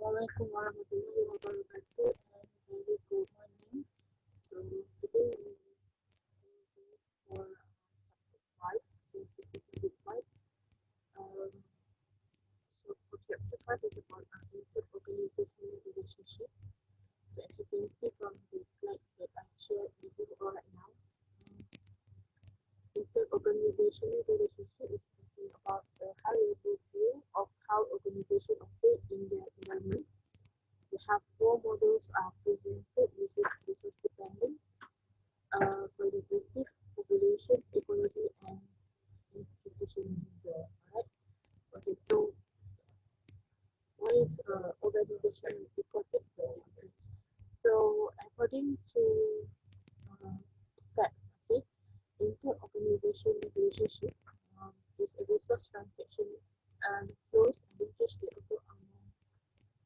Assalamualaikum warahmatullahi wabarakatuh and very good morning. So today we will go for chapter 5 since it is a bit wide. Um, so for chapter 5 is about interorganizational relationship. So as you can see from the slide that I shared with you all right now, interorganizational relationship is talking about the high-level view of how organizations operate in their environment. We have four models presented, which is resource dependent, qualitative, population, ecology, and institutionalism. Alright. Okay. So what is organizational ecosystem? Okay. So according to uh, stats, okay, inter-organizational relationship is a resource transaction and flows and linkage that occur among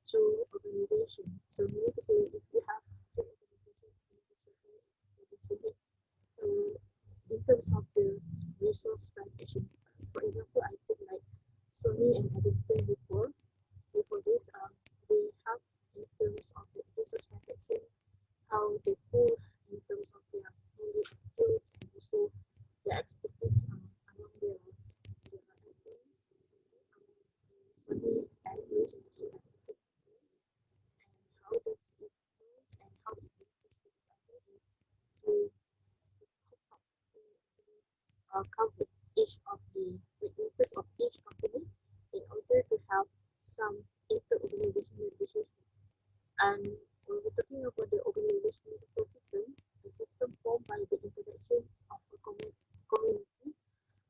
two organizations. So meaning to say, if you have two organizations, so in terms of the resource transaction, for example, I think like Sony and Adaptation before this, they have in terms of the resource transaction, how they pull in terms of their knowledge, skills, and also their expertise among their employees. Sony and also Adaptation, and how does it moves and how it links to each other to cover each of the weaknesses of each company in order to have some inter-organizational relationship. And when we're talking about the organizational ecosystem, the system formed by the interactions of a community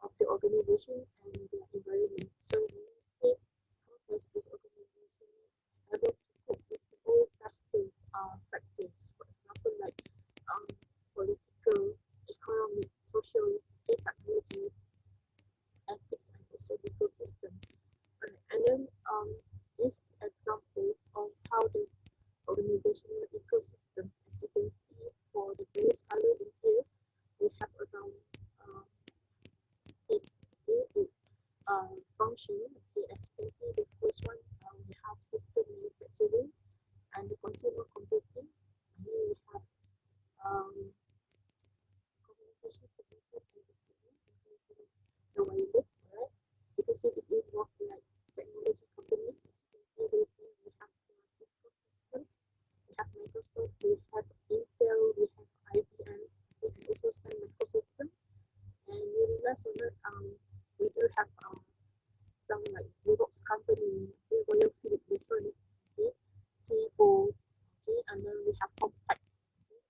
of the organization and their environment. So we say how does this organization able to cope with the whole cluster factors, for example, like political, economic, social, technology, ethics, and also legal system. And then this example of how the organizational ecosystem, as you can see for the various color in here, we have around uh, eight function. Okay, as you can see, the first one we have system manufacturing and the consumer computing. And then we have um, communication services and equipment, including the wireless, right? Because this is involved like technology company. As you can see, we have Cisco system, we have Microsoft, we have Intel, we have IBM, we have also Sun Microsystem, and you realize or not, we do have some like Xerox company, okay, Royal Philips Electronics, okay, T-O, okay, and then we have Compaq, okay,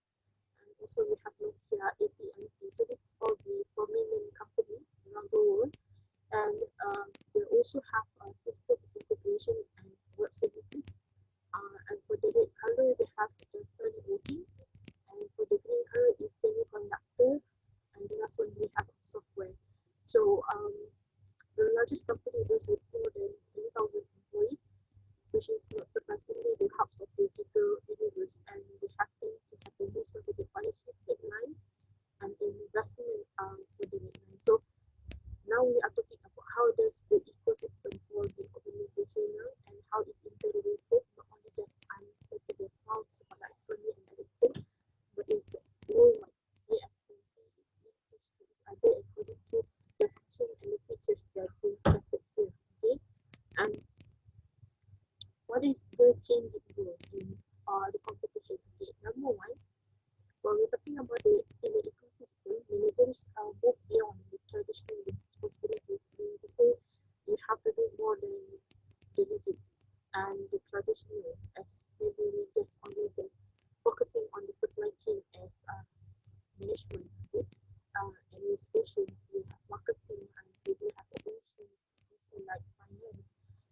and also we have Nokia, AT&T. So this is all the prominent companies around the world, and they also have system integration and web services. And for the red color, they have electronic voting, and for the green color is semiconductor, and the last one we have software. So the largest company does with more than 10,000 employees, which is not surprisingly the hubs of the digital universe, and they happen to have the most marketed partnership deadline and investment for the deadline. So now we are talking about how does the ecosystem for the organizational and how it interrelated, not only just to the small like Sony and Ericsson, but it's worldwide. They explain it links to each other according to the function and the features that we started here. Okay, and what is the changing role in the competition? Okay, number one, when we're talking about in the ecosystem, managers move beyond the traditional responsibilities. Meaning to say, you have to do more than the rigid and the traditional, as maybe we just only just focusing on the supply chain as management, okay? Administration, we have marketing, and we do have operations, also like finance.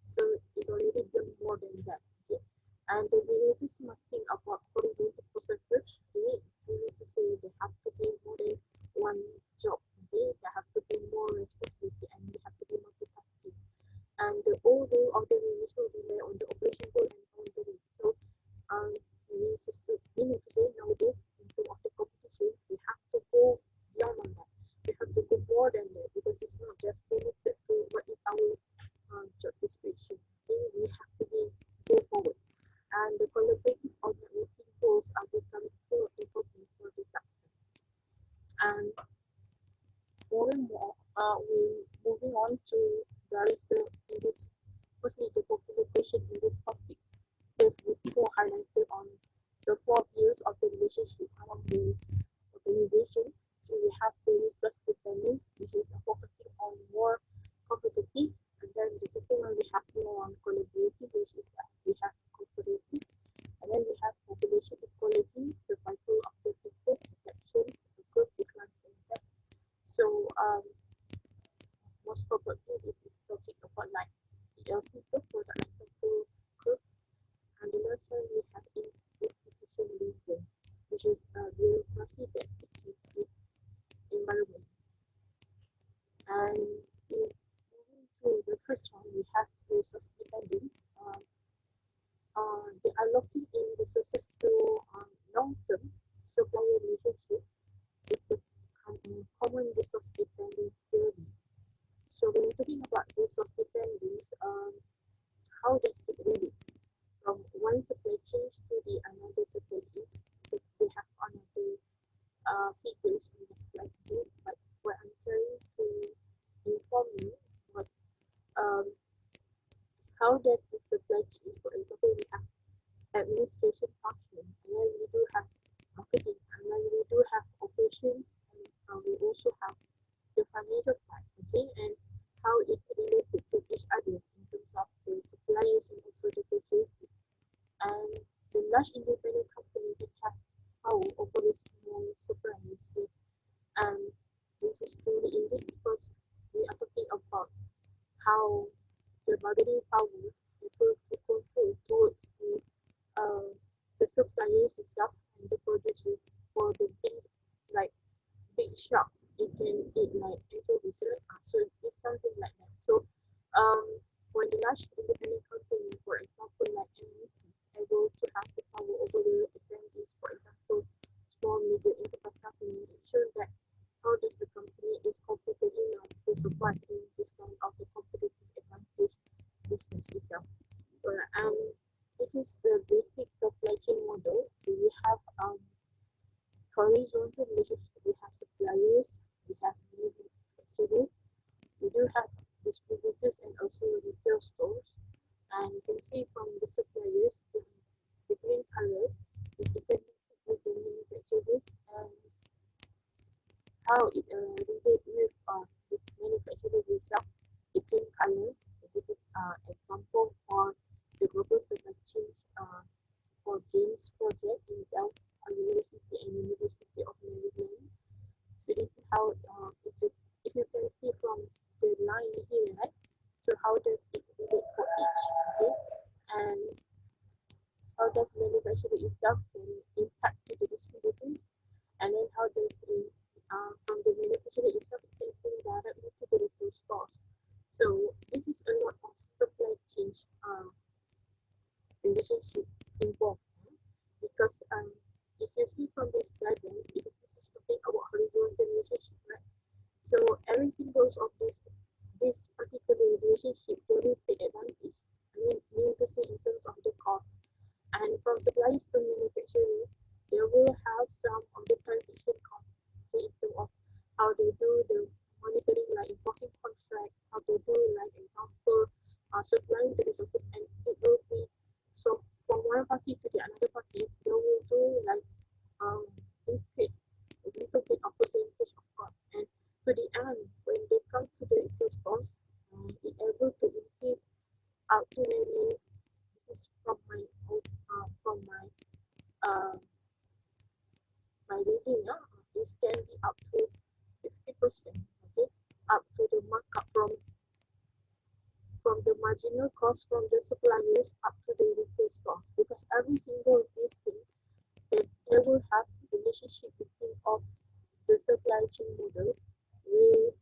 So it's already done more than that, okay? And the managers must think about horizontal processes, okay? Meaning to say they have to be more than one job, okay? They have to be more responsibility and they have to be multitasking. And the whole role of the manager rely on the operation goal and boundary. So meaning to say nowadays in terms of the competition, we have to go beyond on that. We have to go more than that because it's not just limited to what is our job description. Okay? We have to be go forward. to there is in this firstly the population in this topic is before highlighted on the 4 views of the relationship among the organization. So we have the resource dependence, which is focusing on more competitive, and then the second one we have more on collaborative, which is we have cooperative, and then we have population ecology, survival of the fittest, adaptations, growth, decline, and impact. So most probably this is talking about like ELC curve, product life cycle curve, and the last one we have institutionalism, which is bureaucracy that fits with environment. And moving to the first one, we have resource dependence. They are looking in resources to long-term supplier relationship is the common resource dependence theory. So when we're talking about resource dependence, how does it relate from one supply chain to the another supply chain? Because we have another figures in the slide here, but what I'm trying to inform you was um, how does the supply chain, for example, we have administration function, and then we do have marketing, and then we do have operations, and we also have the financial part, okay, and how it related to each other in terms of the suppliers and also the purchases. And the large independent company that have power over the small suppliers. And this is truly indeed because we are talking about how the bargaining power able to control towards uh, the suppliers itself and the producers for the big like big shop. It can eat like anchovies, right? So it's something like that. So um when the large independent company, for example like MNC, able to have the power over the SMEs, for example, small medium enterprise company, it shows that how does the company is competent enough to support in this kind of the competitive advantage business itself. And this is the basic supply chain model. We have horizontal relationship. We have suppliers, we have manufacturers, we do have distributors and also retail stores. And you can see from the suppliers, the green color is dependent with the manufacturers and how it relate with the manufacturer itself, the green color. So this is example for the global supply chain for James project in Delft University and University of Maryland. So this is how it's a, if you can see from the line here, right? So how does it relate for each, okay? And how does manufacturing itself can impact to the distributors, and then how does it from the manufacturer itself it can bring directly to the retail stores. So this is a lot of supply chain relationship involved, because if you see from this diagram, it is talking about horizontal relationship, right? So every single of this particular relationship they will take advantage. I mean to say in terms of the cost. And from suppliers to manufacturer, they will have some of the transaction costs. So in terms of how they do the monitoring, like enforcing contract, how they do like example, supplying the resources, and it will be so from one party to the another party, they will do like increase a little bit of percentage of cost. And to the end, when they come to the retail stores, it able to increase up to maybe this is from my from uh, my reading, this can be up to 60%, okay, up to the markup from the marginal cost from the suppliers up to the retail store, because every single of these things they will have relationship between of the supply chain model with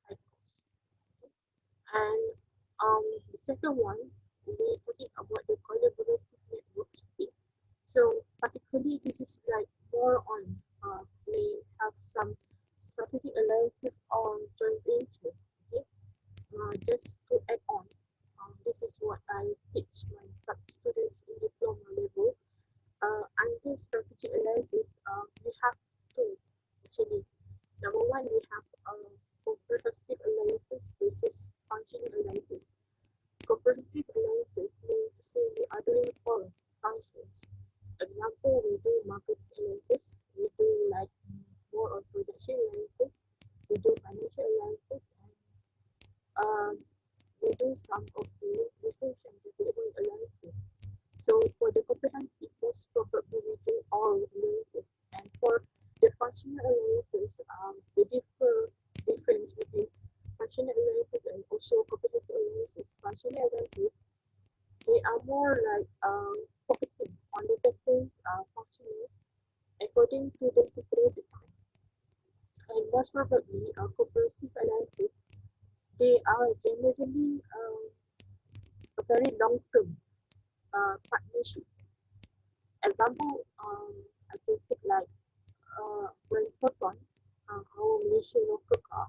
high cost. Okay? And the second one, we're talking about the collaborative networks. Okay? So particularly this is like more on we have some strategic alliances on joint venture. Okay, just to add on, this is what I teach my sub students in diploma level. Under strategic alliances, we have two actually. Number one, we have comprehensive analysis versus functional analysis. Comprehensive analysis means to say we are doing all functions. Example, we do market analysis, we do like more on production analysis, we do financial analysis, and um, we do some of the research and development analysis. So for the comprehensive, most probably we do all analysis, and for the functional analysis, the difference between functional analysis and also comprehensive analysis. Functional analysis, they are more like focusing on the factors functional according to the stipulated time. And most probably, comprehensive analysis, they are generally a very long-term partnership. Example, I can take like when Proton, our Malaysian local car,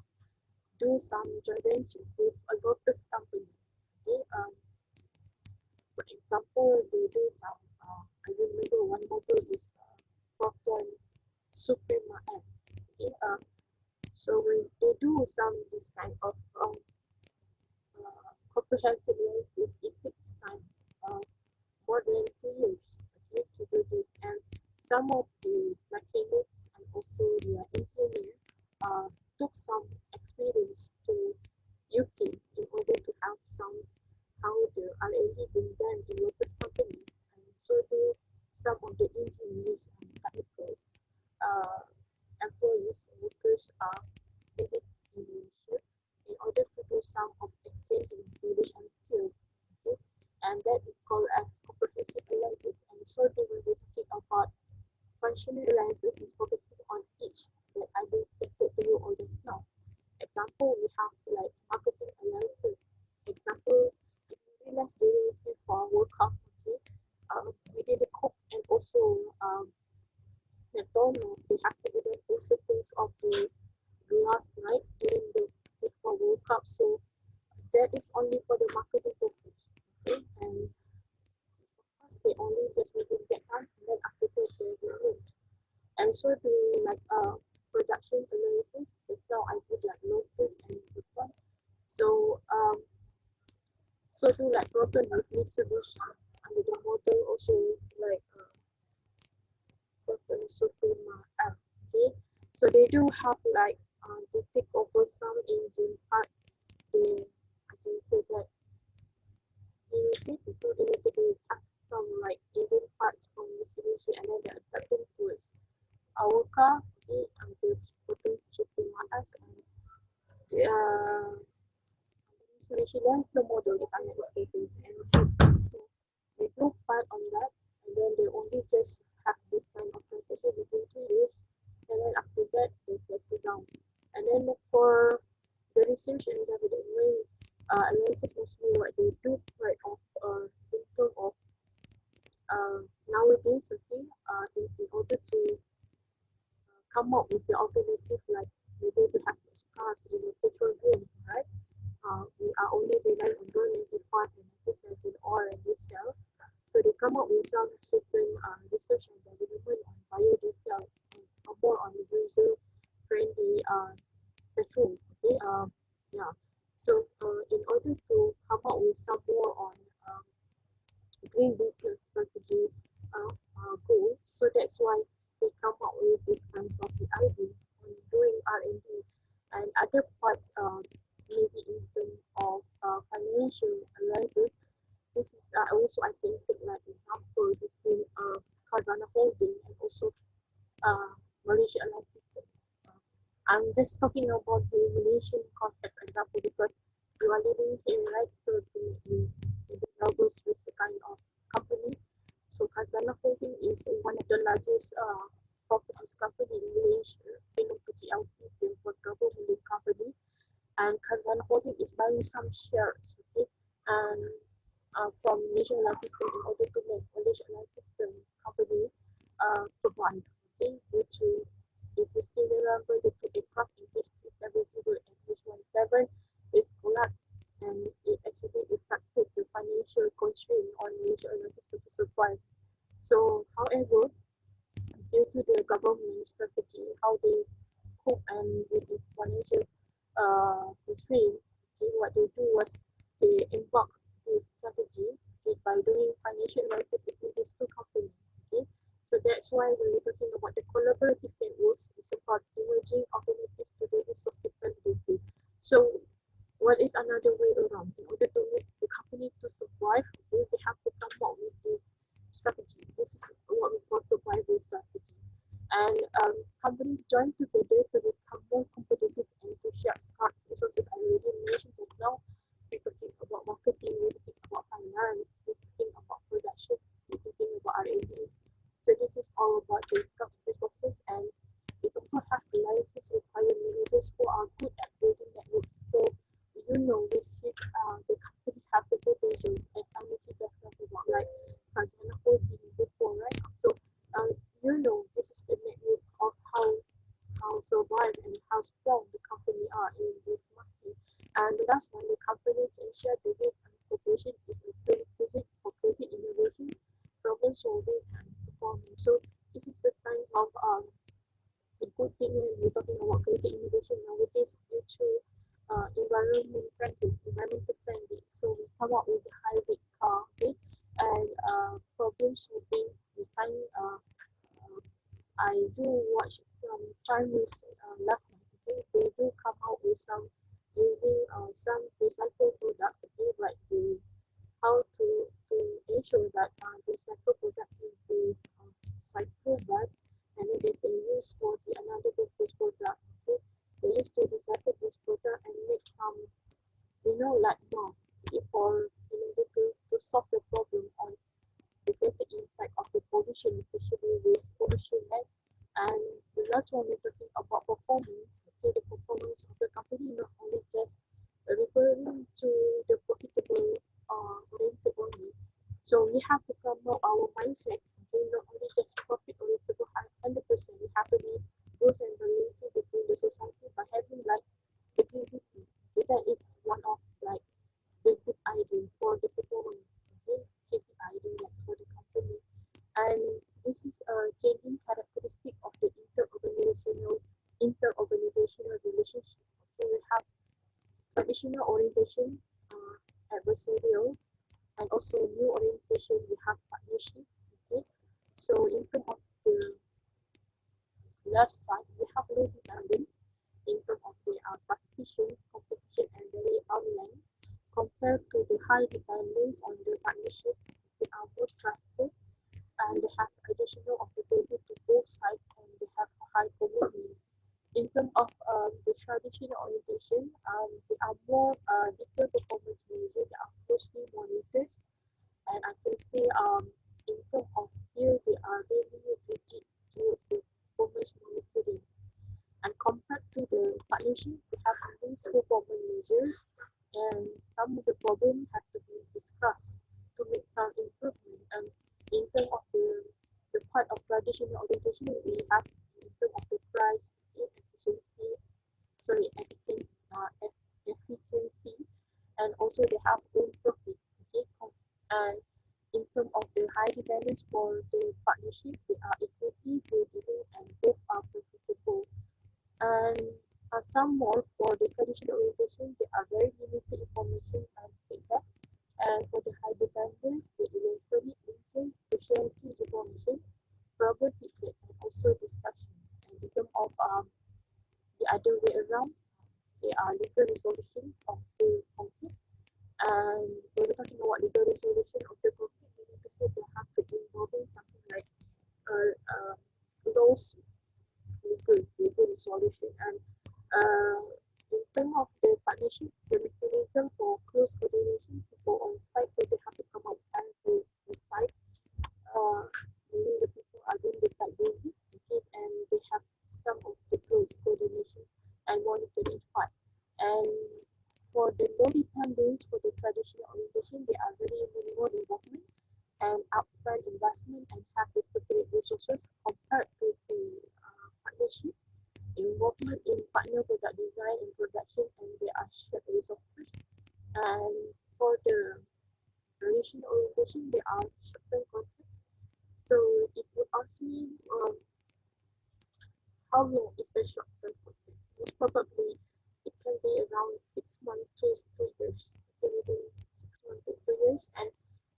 do some joint venture with a local company. Okay, for example, they do some. I remember one model is Proton Suprema S. Okay, so when they do some this kind of comprehensive analysis, it takes time. Uh, more than 2 years, okay, to do this. And some of the mechanics and also the engineer took some experience to UK in order to have some how the R&D being done in local company, and so do some of the engineers and technical uh, employees and workers are visit in Malaysia in order to do some of exchanging knowledge and skills. Okay? And that is called as comprehensive analysis. And so do when we're talking about functional analysis is focusing on each that I just stated to you all just now. Example, we have like marketing analysis. Example, if you realize during FIFA World Cup, okay, we did a COP and also McDonald's, they have to identify sequence of the glass, right, during the FIFA World Cup. So that is only for the marketing purpose. Okay, and of course they only just within that time, and then after that they will move. And so do like production analysis. Just now I did like notice and report. So do like problem with distribution under the model also like problem Suprema F. Okay, so they do have like they take over some engine parts. They I can say that they so they have some like engine parts from distribution and then they adapt them towards our car. Okay, and the problem Suprema F and International model, if I'm not mistaken, and so they do fight on that, and then they only just have this kind of transition between 2 years, and then after that they settle down. And then for the research and development analysis, mostly what they do right of in terms of nowadays, okay, in order to come up with the alternative, like maybe to have cars in the petrol green, right? We are only relying on burning the part and recycled oil and diesel. So they come up with some certain research and development on biodiesel and more on user-friendly petrol. Okay, yeah. So in order to come up with some more on green business strategy goal, so that's why they come up with these kinds of the idea on doing R&D and other parts maybe in terms of financial analysis. This is also I can take like example between Khazanah Holding and also Malaysia Airlines System. I'm just talking about the Malaysian context example because you are living here, right? So you nervous with the kind of company. So Khazanah Holding is one of the largest properties company in Malaysia, belong to GLC, for government company. And Khazanah Holding is buying some shares, okay, and from Malaysian Airlines System in order to make Malaysian Airlines System company survive. Okay, due to if you still remember the two aircraft in H370 and H17 is collapsed and it actually affected the financial constraint on Malaysian Airlines System to survive. So, however, due to the government strategy, how they cope and with this financial train. Okay, what they do was they embark this strategy, okay, by doing financial analysis between these two companies. Okay, so that's why when we're talking about the collaborative networks, it's about emerging alternatives to the resource dependency. So what is another way around? In order to make the company to survive, they have to come up with this strategy. This is what we call survival strategy. And companies join together to become more competitive and to share scarce resources. I already mentioned just now. We're talking about marketing, we're talking about finance, we're talking about production, we're talking about R&D. So this is all about the scarce resources, and it also have alliances with higher managers who are good at building networks. So which is the company have the potential, as I mentioned just now about like Kazana holding before, right? So this is the network of how survive and how strong the company are in this market. And the last one, the company can share the risk and cooperation is a prerequisite for creating innovation, problem solving, and performance. So this is the kinds of the good thing when we're talking about creating innovation nowadays due to environmental friendly. So we come up with a hybrid car, okay, and problem solving. We find I do watch some Prime News last night. Okay, they do come out with some using some recycled products. Okay, like the how to ensure that the recycled product will be cycle back and then they can use for the another purpose product. Okay, they used to recycle this product and make some like more for in order to solve the problem on the greater impact of the pollution, especially waste pollution, right? And the last one we're talking about performance. Okay, the performance of the company not only just referring to the profitable oriented only. So we have to come up our mindset. Okay, not only just profit oriented to 100%. We have to be rules and balancing between the society by having like the integrity. Okay, that is one of like the good idea for the performance. Okay, KPI index for the company. And this is a changing characteristic of the interorganizational relationship. So we have traditional orientation, adversarial, and also new orientation. We have partnership. Okay, so in terms of the left side, we have low dependent in terms of the participation, competition, and very online compared to the high dependence on the partnership. They are more trusted and they have additional of the value to both sides and they have a high commitment. In terms of the traditional orientation, they are more detailed performance measures. They are closely monitored, and I can say in terms of here they are really rigid towards the performance monitoring. And compared to the partnership, we have these performance measures, and some of the problems have to be discussed to make some improvement. And in terms of the part of traditional orientation, we have in terms of the price, efficiency, sorry, efficiency, and also they have own profit. Okay, and in terms of the high dependence for the partnership, they are equity, breakeven, and both are profitable. And some more for the traditional orientation, they are very limited information and feedback. And for the high dependence, they eventually listen to share key information, problem feedback, and also discussion. And in terms of the other way around, they are legal resolutions of the conflict. And when we're talking about legal resolution of the conflict, meaning to say they have to involving something like uh, laws legal resolution. And in terms of the partnership, the mechanism for close coordination people on site, so they have to come out and the site, uh, meaning the people are doing the site visit, okay, and they have some of the close coordination and monitoring part. And for the low dependence for the traditional organization, they are very minimal involvement and upfront investment and have the separate resources compared to the partnership involvement in partner product design and production, and there are shared resources. And for the duration orientation, there are short-term contracts. So if you ask me how long is the short-term contract, most probably it can be around 6 months to 2 years, within 6 months to 2 years, and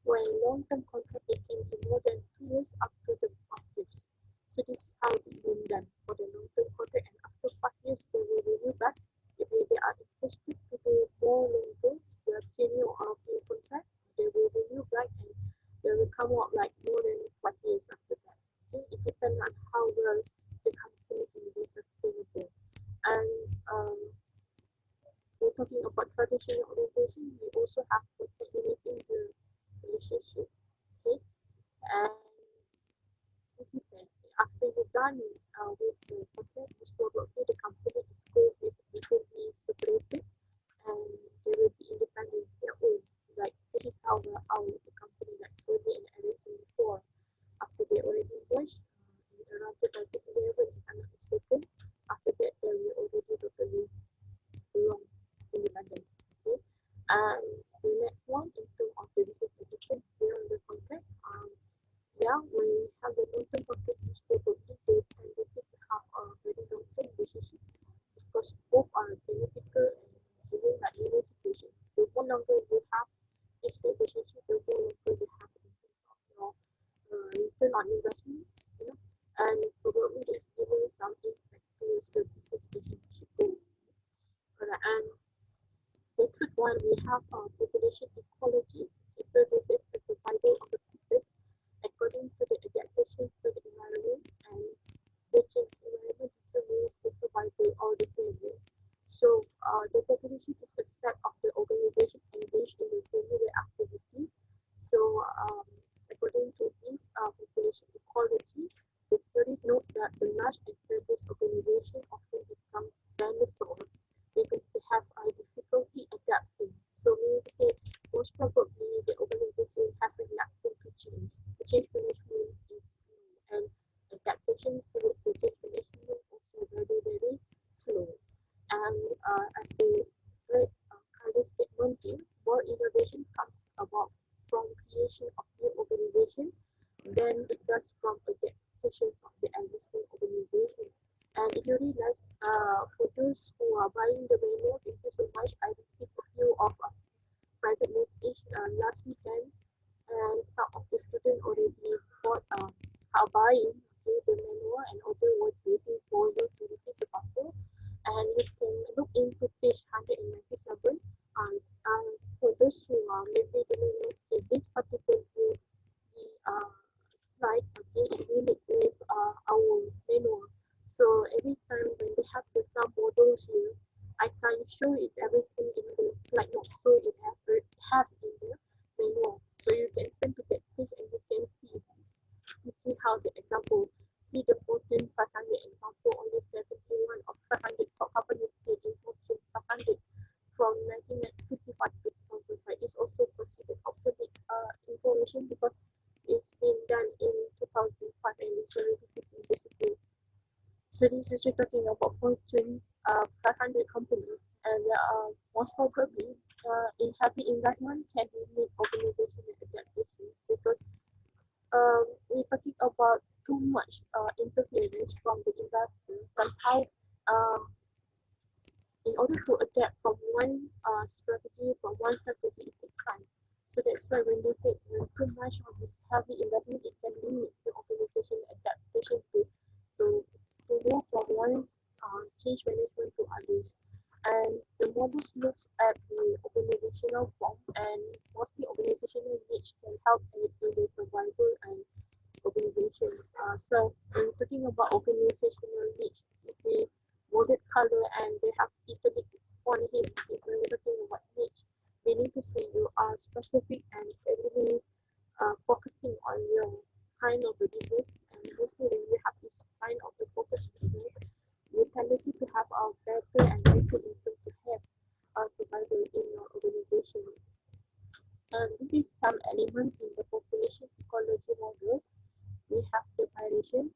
when long-term contract it can be more than 2 years up to the 5 years. So this is how it been done for the long-term contract, and after 5 years they will review back if they are interested to do more longer their tenure of the contract. They will review back and they will come out like more than 5 years after that. Okay, it depends on how well the company can be sustainable. And we're talking about traditional organization, we also have to regulating the relationship. Okay, and it depends. After you're done with the contract, most probably the company is going to be separated and they will be independent their own. Like this is how the company like Sony and Ericsson before. After they already merged in around 2011, if I'm not mistaken. After that, they were already totally belong independent. Okay, and the next one in terms of the business assistance beyond the contract. Yeah, when we have the long-term contract, most probably they tendency to have a very long-term relationship because both are beneficial and giving like unification. The more longer you have this relationship, the more longer you have in terms of your return on investment, you know, and probably there's even some impact towards the business relationship goal. Alright, and the third one we have population ecology. It services the survival of the people according to the adaptations to the environment, and the changed environment determines the survival or the failure. So the population is a set of the organization engaged in the cellular activity. So according to this population ecology, the theory notes that the large established organization often become dinosaurs because they have a difficulty adapting. So meaning to say, most probably the organization have reluctant to change. The change management is slow, and adaptation towards the change management also very, very slow. And as the third current statement here, more innovation comes about from creation of new organization than it does from adaptations of the existing organization. And if you realize, for those who are buying the manual, thank you so much. I received a few of private message last weekend, and some of the students already bought are buying the manual, and other was waiting for you to receive the parcel. And you can look into page 197. And for those who maybe don't know, okay, this particular book, the slide, okay, is really with our manual. So every time when they have the some models here, I can show it everything in the slide note, so it have in the manual. So you can turn to that page and you see how the example. See the Fortune 500 example, only 71 of 500 top companies stayed in Fortune 500 from 1955 to 2005. Is also considered obsolete information because it's been done in 2005 and it's already 15 years ago. So this is we're talking about Fortune 500 companies, and most probably in heavy investment can be made organization and adaptation because we're talking about too much interference from the investor. Somehow, in order to adapt from one strategy, it takes time. So that's why when they say when too much of this heavy investment, it can limit the organization adaptation to to move from one change management to others. And the models looks at the organizational form, and mostly organizational niche can help in the survival and organization. So when we're talking about organizational niche, we bolded color and they have italic font here. When we're talking about niche, meaning to say you are specific and really focusing on your kind of the business. And mostly when you have this kind of the focus business, you tendency to have a better and better income to have survival in your organization. And this is some elements in the population ecology model. We have the variations.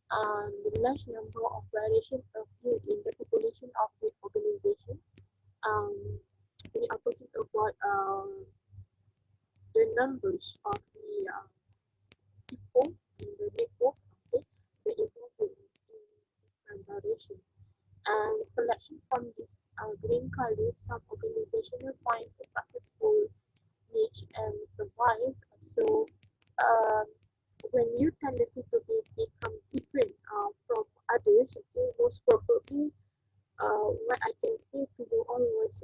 The large number of variations occur in the population of the organization. Um, we are talking about the numbers of the people in the network, okay, the involvement in this variation. And selection from this green color, some organizational find a successful niche and survive. So um, when your tendency to become different from others, okay, most probably what I can say to you always,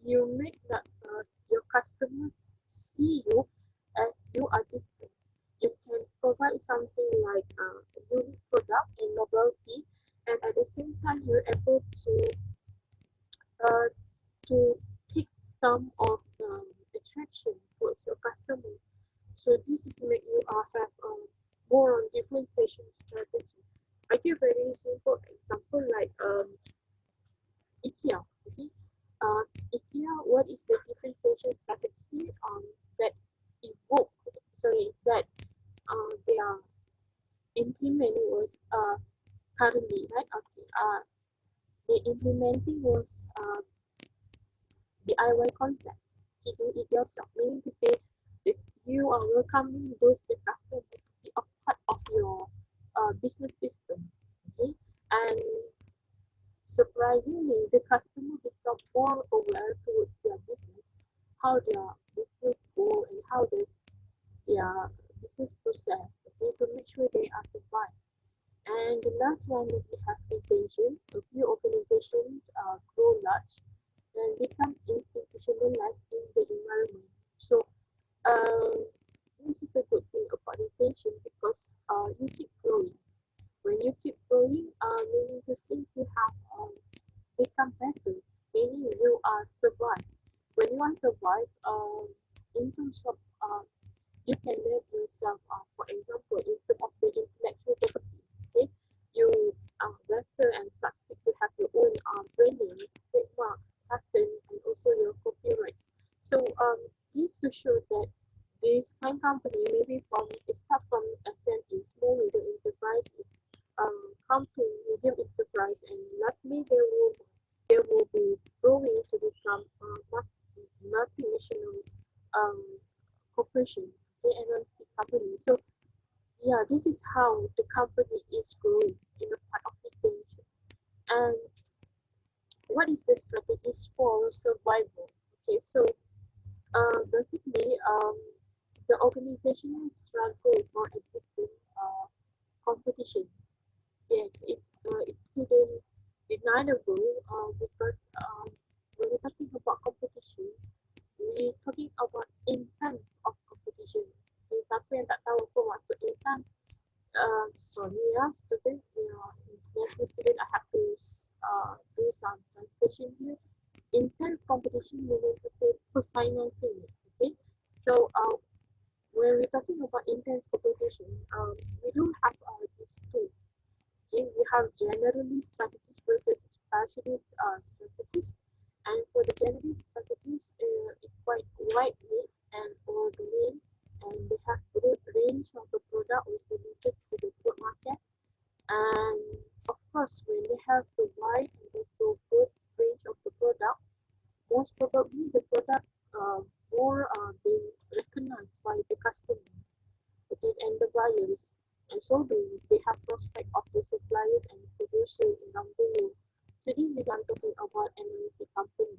you make that your customer see you as you are different. You can provide something like a unique product and novelty, and at the same time you're able uh, to pick some of the attraction towards your customer. So this is make you have more on differentiation strategy. I give a very simple example like IKEA. Okay, uh, IKEA. What is the differentiation strategy that evoke? Sorry, that they are implementing was currently right. Okay, the implementing was DIY concept. You do it yourself, meaning to say that you are welcoming those the customer to be a part of your business system. Okay, and surprisingly, the customer become more aware towards their business, how their business go and how their business process, okay, to make sure they are survive. And the last one that we have retention. A few organizations grow large and become institutionalized in the environment. So this is a good thing about retention because you keep growing. When you keep growing, meaning to say you have become better, meaning you are survive. When you are survive, in terms of you can make yourself, for example, in terms of the intellectual property, okay, you better and succeed to have your own brand names, trademarks, patent, and also your copyright. So this to show that this kind company maybe from it start from SME, small medium enterprise, come to medium enterprise, and lastly they will be growing to become multinational um, corporation, the MNC company. So yeah, this is how the company is growing in the part of retention. And what is the strategies for survival? Okay, so basically, the organizational struggle for existing competition. Yes, it couldn't deniable because when we're talking about competition, we're talking about intense of competition. Siapa yang tak tahu apa maksud intense, sorry student, international student, I have to do some translation here. Intense competition meaning to say persaingan tinggi. Okay, so when we're talking about intense competition, we do have these two. Okay, we have generally strategies versus specialist strategies, and for the generalist strategies, it's quite wide niche and or domain, and they have broad range of the product or services to the broad market. And of course, when they have the wide and also broad range of the product, most probably the product more being recognized by the customer, okay, and the buyers. And so they have prospect of the suppliers and producers around the world. So this is I'm talking about MNC company,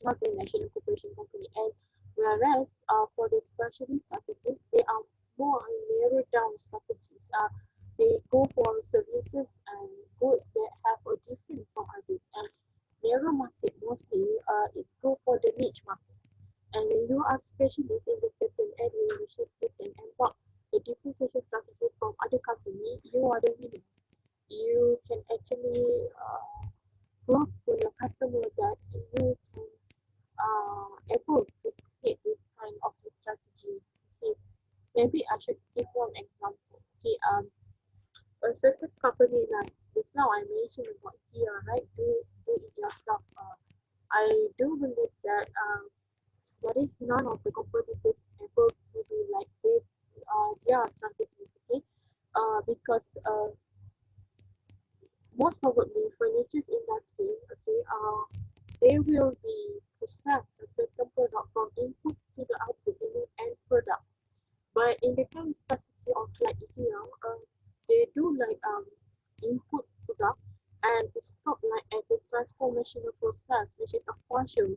multinational corporation company. And whereas for the specialist strategies, they are more narrowed down strategies. They go for services and goods that have a different from others. And narrow market mostly it go for the niche market. And when you are specialist in the certain area, which is certain and not the differentiation strategy from other company, you are the winner. You can actually prove to your customer that you can able to create this kind of strategy. Okay, maybe I should give one example. Okay, a certain company like just now I mentioned about here, right? Do it yourself. I do believe that there is none of the competitors able to do like this their strategies. Okay, because most probably furniture industry, okay, they will be process a certain product from input to the output in the end product. But in the kind of strategy of like here, they do like input product and stop like at the partial.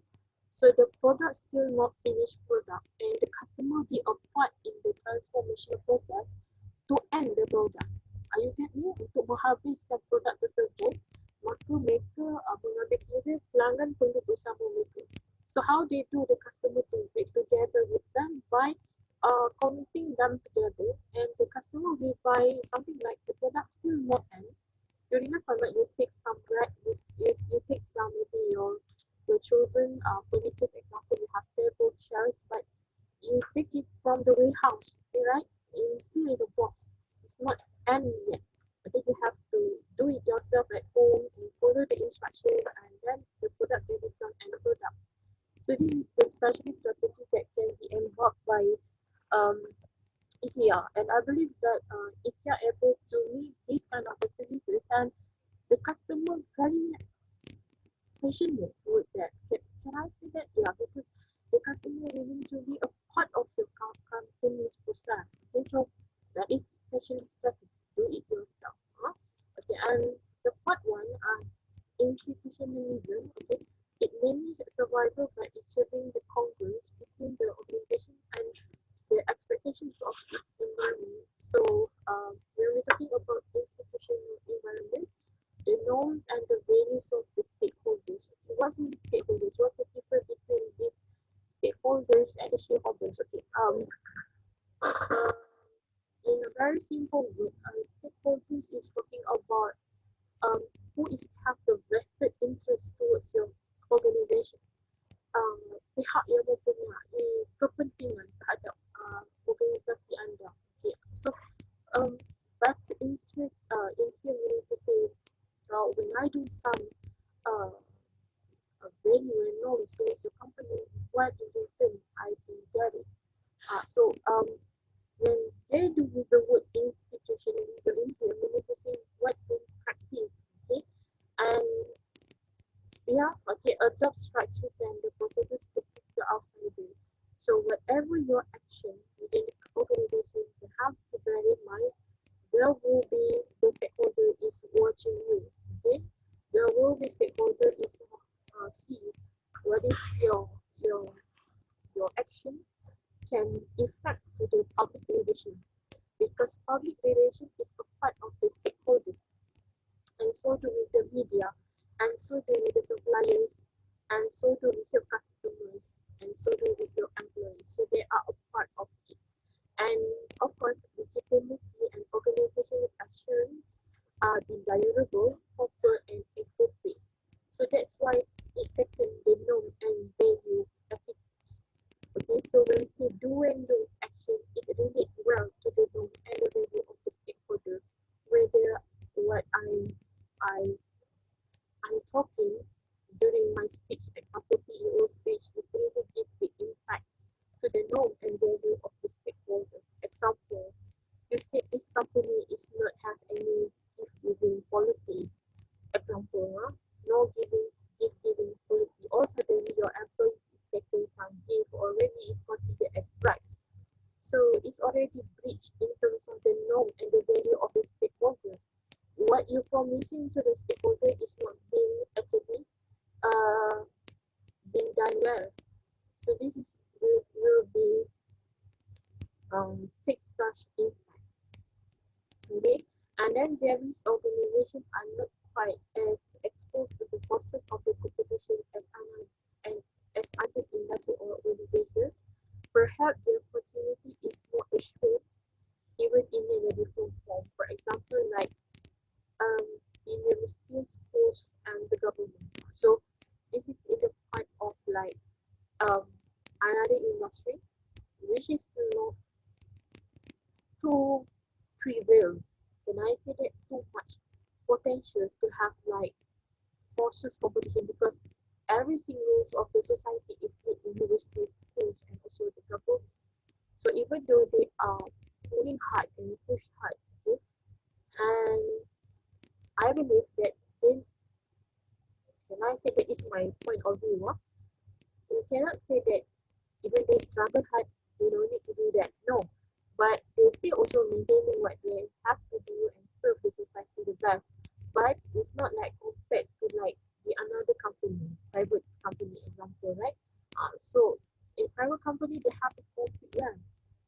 So the product still not finished product, and the customer be a part in the transformation process to end the product. You get me? Untuk menghabiskan produk tersebut, maka mereka mengambil kira pelanggan perlu bersama mereka. So how they do the customer to work together with them by committing them together, and the customer will buy something like the product still not end. You remember like you take some you take some maybe your chosen furniture example, you have table, chairs, but you take it from the warehouse, okay, right? It's still in the box. It's not end yet. I think you have to do it yourself at home and follow the instructions, and then the product will become end product. So this is the specialist strategy that can be embarked by um, IKEA, and I believe that IKEA able to meet this kind of facilities, and the customer very passionate with that. Can I say that? Yeah, because the customer willing to be a part of your company's process. Okay, so that is specialist strategy. Do it yourself. Huh? Okay, and the part one, institutionalism. Okay, it mainly survival by achieving the congruence between the organization and the expectations of the environment. So, when we're talking about institutional environments, the norms and the values of the stakeholders. What's the stakeholders? What's the difference between these stakeholders and the shareholders? Okay. Uh, in a very simple way, stakeholders is talking about um, who is have the vested interest towards your organization. Pihak yang mempunyai kepentingan terhadap organisasi anda. Okay. So, vested interest in here meaning to say, when I do some uh, value and knowledge towards the company, what do you think I can get it? When they do with the word institutionalism in here, meaning to say what they practice, okay? And yeah, okay, adopt structures and the processes to please the outsider. So whatever your action within the organization, you have to bear in mind there will be the stakeholder is watching you. Okay, there will be stakeholder is see what is your your action can affect to the public relation, because public relation is a part of the stakeholder, and so do with the media, and so do with the suppliers, and so do with your customers, and so do with your employees. So they are a part of it. And of course, legitimacy and organizational assurance are desirable, proper, and appropriate. So that's why it taken the norm and value ethics. Okay, so when we do and those actions, it relates well to the norm and the value of the stakeholder. Whether what I I'm talking during my speech, example CEO speech, is really give big impact to the norm and value of the stakeholder. Example, you said this company is not have any gift giving policy. Example, no gift giving policy. Or suddenly your employees is taking some gift already is considered as bribes. So it's already breached in terms of the norm and the value of the stakeholder. What you promising to the stakeholder is not being actually uh, being done well. So this is will be fix such impact. Okay, and then various organizations are not quite as exposed to the process of the competition as other industrial organizations. Perhaps the opportunity is more assured even in a different form. For example, like um, universities, schools, and the government. So this is in the part of like another industry which is not too trivial. Can I say that too much potential to have like forces competition, because every single of the society is in university, schools, and also the government. So even though they are pulling hard and push hard, okay, and I believe that in can I say that is my point of view? We cannot say that even they struggle hard, they don't need to do that. No, but they still also maintaining what they have to do and serve the society the best. But it's not like compared to like the another company, private company, and actually they have to compete, yeah,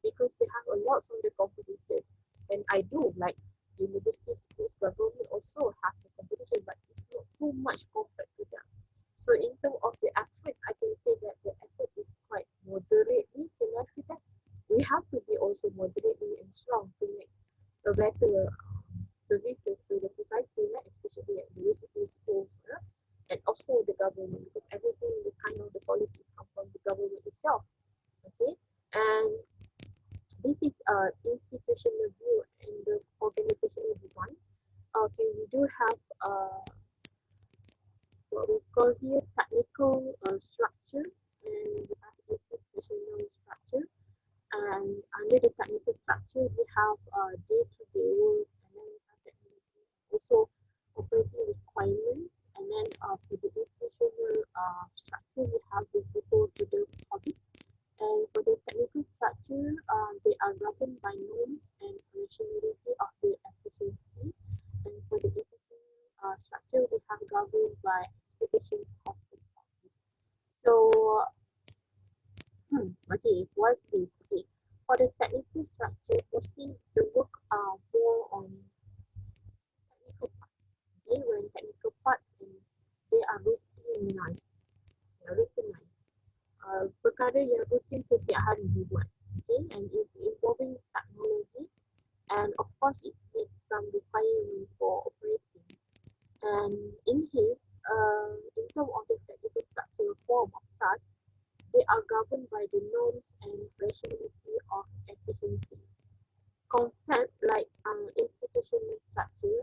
because they have a lot of the competitors. And I do like university schools, government also have the competition, but it's not too much compared to them. So in terms of the effort, I can say that the effort is quite moderately that we have to be also moderately and strong to make a better services to the society, right? Especially at university schools, and also the government, because everything the kind of the policies come from the government itself. Okay, and this is institutional view and the organizational design. Okay, we do have what we call here technical structure, and we have institutional structure. And under the technical structure, we have day-to-day work, and then we have technology, also operating requirements, and then for the institutional structure, we have the support to the public. And for the technical structure, they are governed by norms and rationality of the efficiency. And for the institutional structure, we have governed by expectations of the public. So, okay, what's this? Okay, for the technical structure, mostly the work are more on technical parts. Okay, when technical parts and they are routinized. They are routinized. Perkara yang rutin setiap hari dibuat. Okay, and it's involving technology, and of course it needs some requirement for operating. And in here, in terms of the technical structure form of tasks, they are governed by the norms and rationality of efficiency. Compared like institutional structure,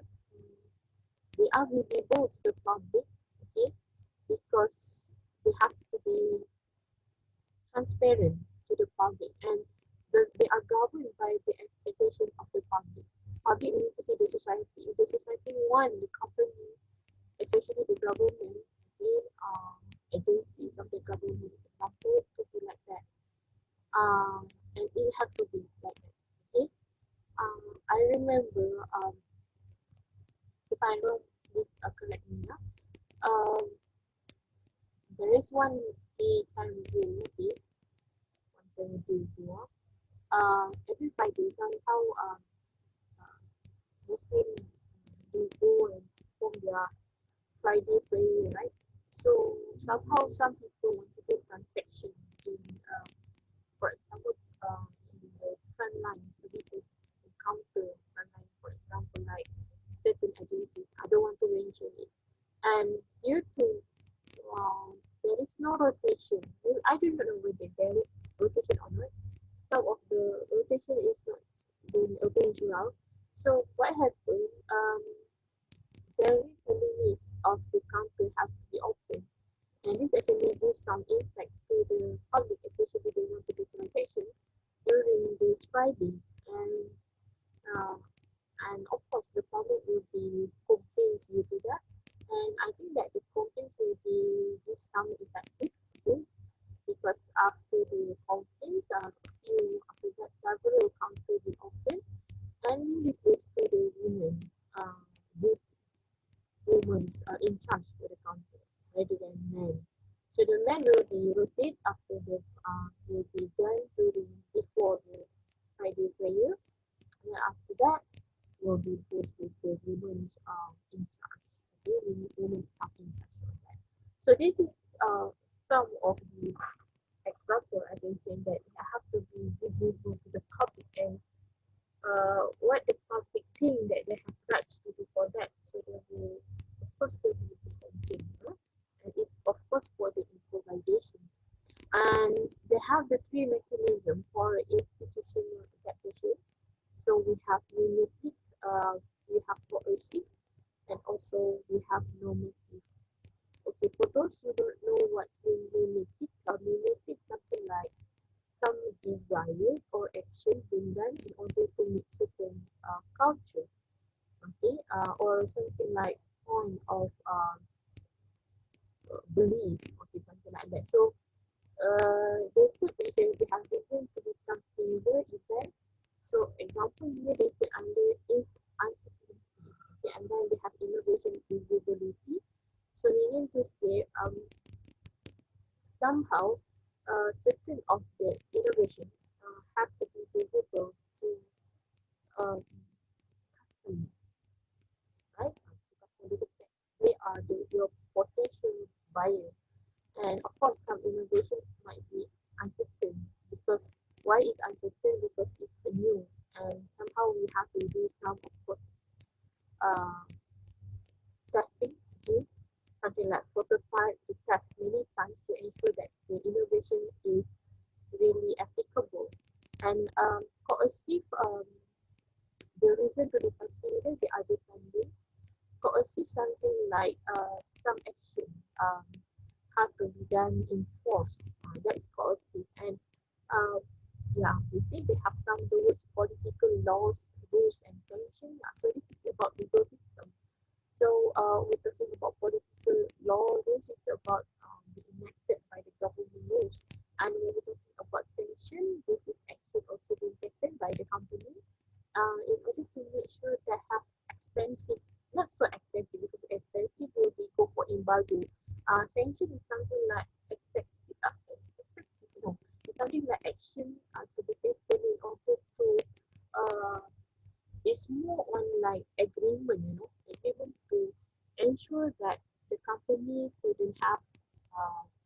they are visible to the public, okay, because they have to be transparent to the public, and they are governed by the expectation of the public. Public means to say the society. If the society want the company, especially the government, okay, agencies of the government, example, to be like that. And it have to be like that. Okay. I remember if I wrote this correctly, um, there is one day time ago, okay, one day ago, every Friday somehow uh, Muslim do go and perform their Friday prayer, right? So somehow some people want to do transaction in, for example, in the front line services, encounter front line, for example, like certain agencies. I don't want to mention it. And due to there is no rotation. I do not know whether there is rotation or not. Some of the rotation is not being arranged. So what happened? There is a limit of the counter have to be open, and this actually gives some impact to the public, especially they want to do transaction during this Friday, and uh, and of course the public will be complaints due to that, and I think that the complaints will be just some effective, okay? Because after the complaints, a few after that several council will open and replace to the women, youth women in charge for the council rather than men. So the men will be rotate after the will be done during before the Friday prayer, and then after that will be placed with the women in charge. Okay, women are in charge of that. So this is some of the example I can say that have to be visible to the public, and what the public think that they have rights to do for that. So they will, of course, they will be complain, and it's of course for the improvisation. And they have the three mechanisms for institutional adaptation. So we have mimetic, we have coercive, and also we have normative. Okay, for those who don't know what's mimetic, mimetic something like some desire or action being done in order to meet certain culture, okay, or something like point of belief, okay, something like that. So they put measures they have taken to become similar event. So example here they put under is uncertainty, okay, and then they have innovation feasibility. So meaning to say somehow certain of the Why is uncertain? Because it's new, and somehow we have to do some of course uh, testing, okay? Something like prototype to test many times to ensure that the innovation is really applicable. And coercive, the reason to be considered the other funding, coercive something like some action have to be done in force. That is coercive. And uh, yeah, you see they have some towards political laws, rules and sanctions. So this is about legal system. So we're talking about political law rules is about the enacted by the government rules. And when we're talking about sanction, this is actually also being taken by the company in order to make sure they have expensive, not so expensive because expensive will be go for embargo. Sanction is something like excessive, no, it's something like action to be taken in order to uh, it's more on like agreement, agreement to ensure that the company couldn't have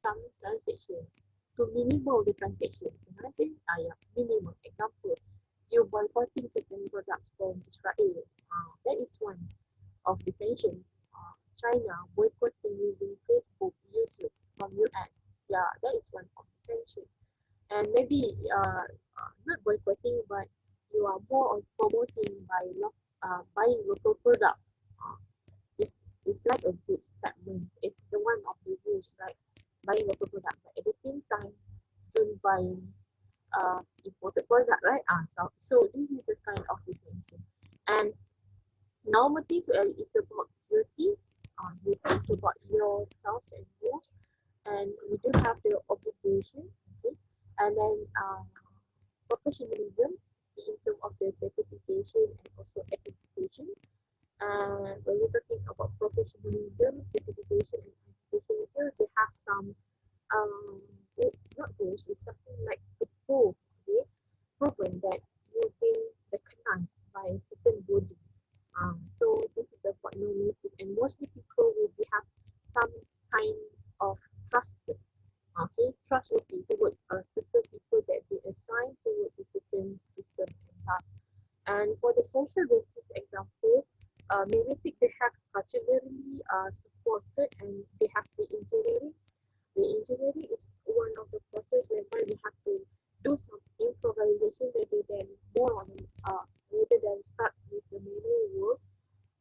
some transaction to minimal the transaction. You know what I'm saying? Yeah, minimal. Example, you boycotting certain products from Israel. That is one of the sanctions. China boycotting using Facebook, YouTube from US. Yeah, that is one of the sanctions. And maybe not boycotting, but you are more on promoting by buying local product. Uh, it's, it's like a good statement. It's the one of the rules, right? Buying local product, but at the same time, don't buy imported product, right? So this is the kind of distinction. And normative is about duty. You think about your thoughts and rules, and we do have the obligation, okay? And then professionalism in terms of the certification and also accreditation. And when we're talking about professionalism, certification and accreditation here, they have some um not rules, it's something like to prove, okay, proven that you've been recognized by a certain body. So this is about normative, and mostly people will be have some kind of trust, okay, trustworthy towards a certain people that they assign towards a certain system and task. And for the social justice example, maybe they have culturally supported and they have the engineering. The engineering is one of the process whereby we have to do some improvisation rather than more on rather than start with the manual work,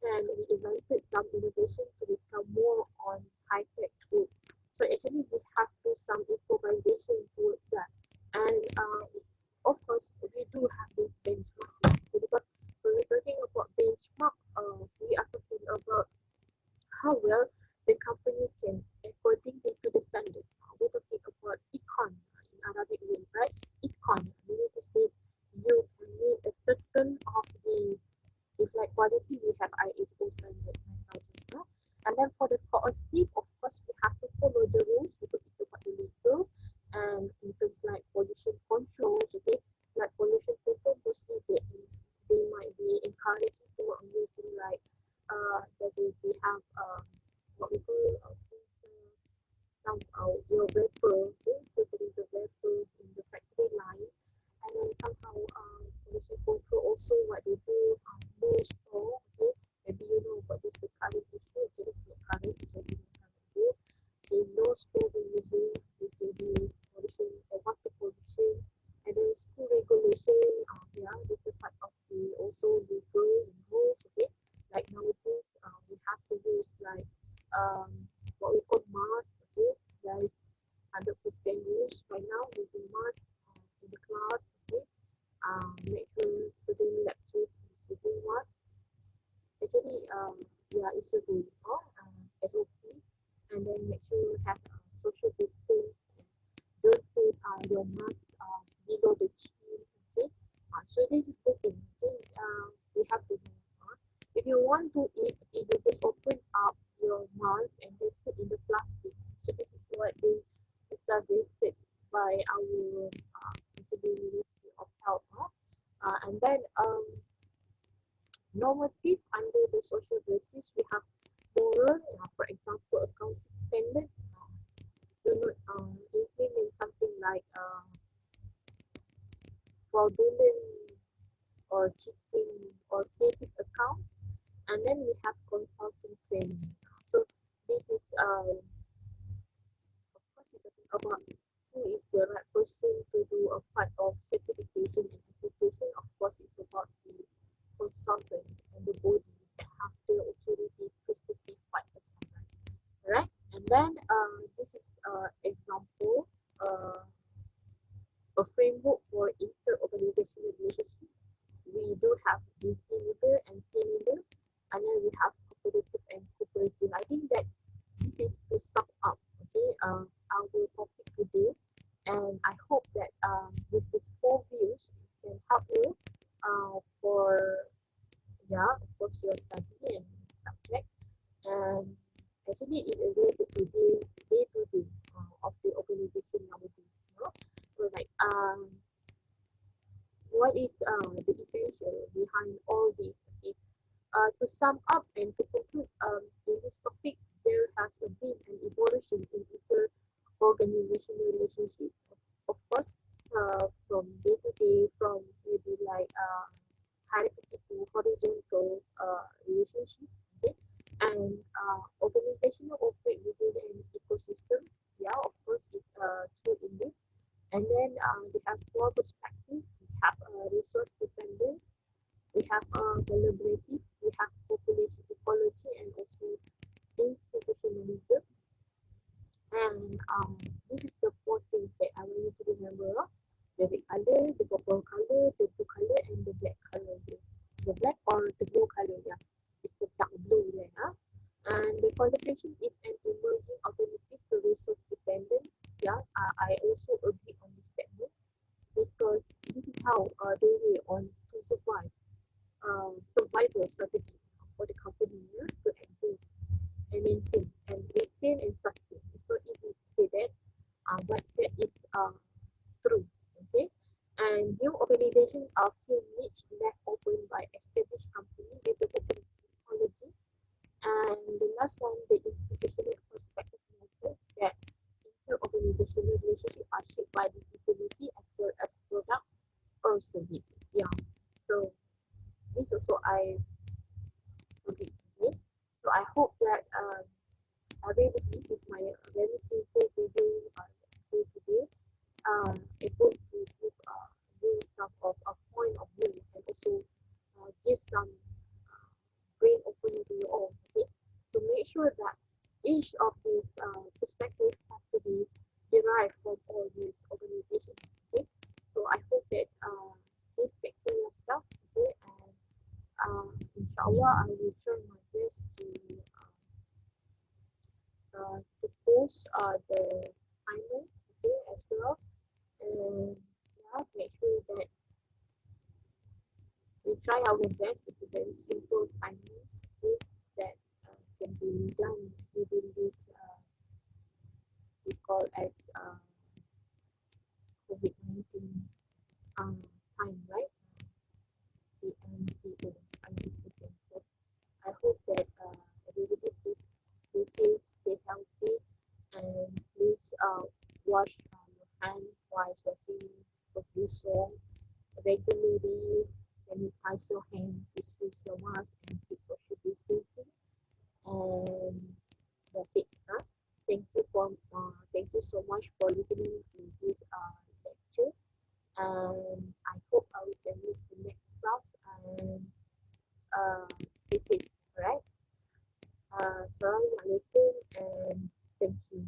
and we invented some innovation to become more on high-tech tool. So actually we have to do some improvisation towards that. And of course we do have this benchmarking. So because when we're talking about benchmark, we are talking about how well the company can according to the standard. We're talking about econ in Arabic way, right? Econ, we need to say you can meet a certain of the, if like quality, we have ISO standard 9000. No? And then for the coercive, of course, we have to follow the rules because it's about the legal. And in terms like pollution control, okay, like pollution control, mostly they might be encouraging to work using like that they have what we call some your vapor, okay, filtering the vapors in the factory line, and then somehow pollution control also what they do no straw, okay, maybe you know about this the current issue, okay, it's not current, it's already current, okay, no straw we're using due to the pollution or water pollution, and then school regulation, yeah, this is part of the also legal rules, okay, like nowadays we have to use like um what we call mask, okay, there is 100% use right now using mask in the class, okay, make sure student lectures using mask. Actually, yeah, it's a good SOP, and then make sure you have social distance. Don't put your mask below the chin, okay. So this is the thing, okay. We have to know. If you want to eat, you just open up your mask and then put in the plastic. So this is what they suggested by our Ministry of Health. And then normative under the social justice, we have moral, for example, accounting standards. Do not implement something like fraudulent or cheating or fake account. And then we have consulting training. So this is of course we're talking about who is the right person to do a part of certification and application. Of course it's about the consultant and the body that have the authority to certify as well. Right? And then this is example a framework for interorganizational relationship. We do have DC leader and C leader, and then we have cooperative and cooperative. I think that this is to sum up, okay, our topic today, and I hope that with these four views, it can help you for of course your study and subject, and actually it is related to day to day of the organization nowadays. So like what is the essential behind all this? Okay, to sum up and to conclude in this topic, there has been an evolution in inter-organizational relationship. Of course, from day to day, from maybe like hierarchy to horizontal relationship, okay, and organizational operate within an ecosystem. Yeah, of course, it's true indeed. And then we have four perspectives. We have resource dependent, we have collaborative, we have population ecology, and also institutionalism. And this is the four things that I want you to remember. The red color, the purple color, the blue color, and the black color. The black or the blue color, yeah. It's the dark blue there. And the collaboration is an emerging alternative to resource dependent. Yeah, I also agree on this statement because this is how the way on to survive survival strategy for the company, yeah, to exist and maintain and sustain. It's not easy to say that, but that is true. Okay, and new organizations are few niche left open by established companies with the technology. And the last one, the institutional perspective method, that inter-organizational relationships are shaped by the intimacy as well as product or services. Yeah. So this also I agree with. So I hope that everybody with my very simple video show today able to give you some of a point of view and also give some brain opening to you all. Okay, to make sure that each of these perspectives have to be derived from all these organizations. Okay, so I hope that please take care of yourself. Okay, and inshallah I will try my best to post the assignments, okay, as well, and yeah, make sure that we try our best with the very simple assignments, okay, that can be done within this we call as COVID-19 time, right? CMCO, anticipation. So I hope that everybody please stay safe, stay healthy, and please wash your hands while washing with this soap regularly, sanitize your hands, please use your mask, and keep social distancing. And that's it. Thank you so much for listening to this lecture. And I hope we can meet the next class and stay safe. Alright. Assalamualaikum and thank you.